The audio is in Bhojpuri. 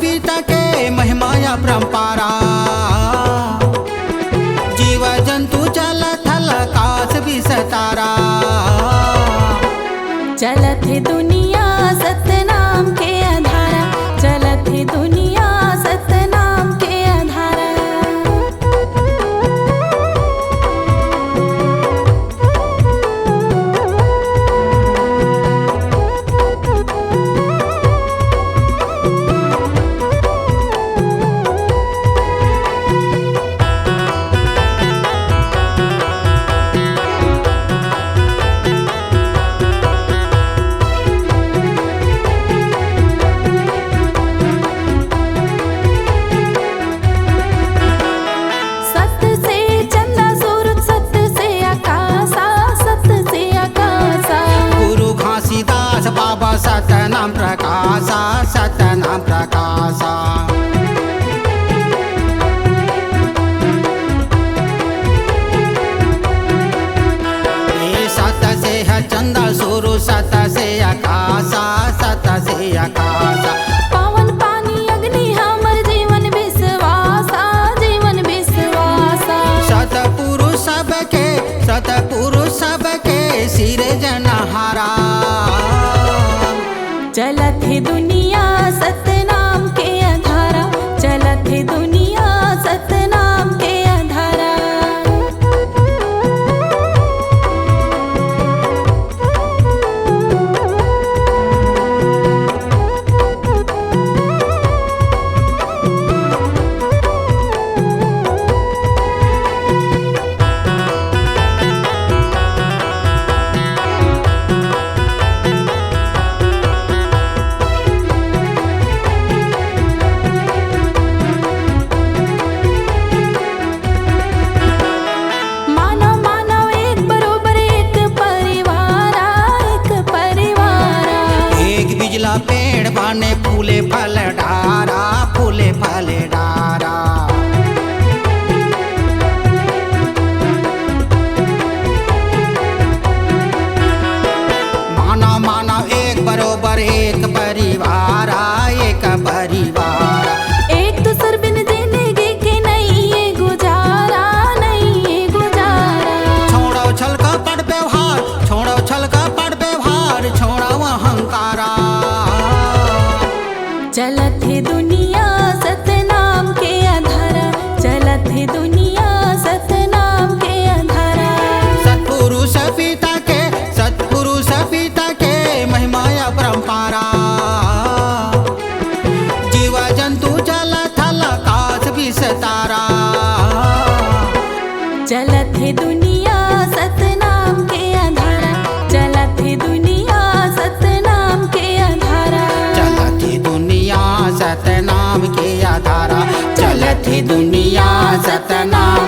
पिता के महिमाया परंपरा, जीव जंतु जल थल आकाश विस्तारा। चलत है दुनिया सतनाम के आधारा, चलत है दुनिया सतनाम के आधारा। बाबा सतनाम प्रकाशा, सतनाम प्रकाशा। सत से है चंदा सुरु, सत से आकाशा, सत से आकाशा। पावन पानी अग्नि हमर जीवन विश्वासा, जीवन विश्वासा। सतपुरुष सबके, सतपुरुष सबके सिर जनहारा। चलत है दुनिया सतनाम के आधारा, चलत है दुनिया सतनाम के आधारा। पेड़ बाने फूले फल डारा, फूले फल डारा। मानव मानव एक बरोबर एक परिवार, एक परिवार। एक दूसर बिन जिंदगी के नहीं ये गुजारा, नहीं ये गुजारा। छोड़ो छल का पड़ व्यवहार, छोड़ो छल का पड़ व्यवहार, छोड़ो अहंकारा। चलत है दुनिया सतनाम के आधारा, चलत है दुनिया सतनाम के आधारा। सतपुरुष पिता के, सतपुरुष पिता के महिमाया परंपरा, जीव जंतु जल थल आकाश विस्तारा। चलत है दुनिया सतनाम के आधारा, चलत है दुनिया सतनाम के आधारा। चलत है दुनिया सतनाम के आधारा, चलत है दुनिया सतनाम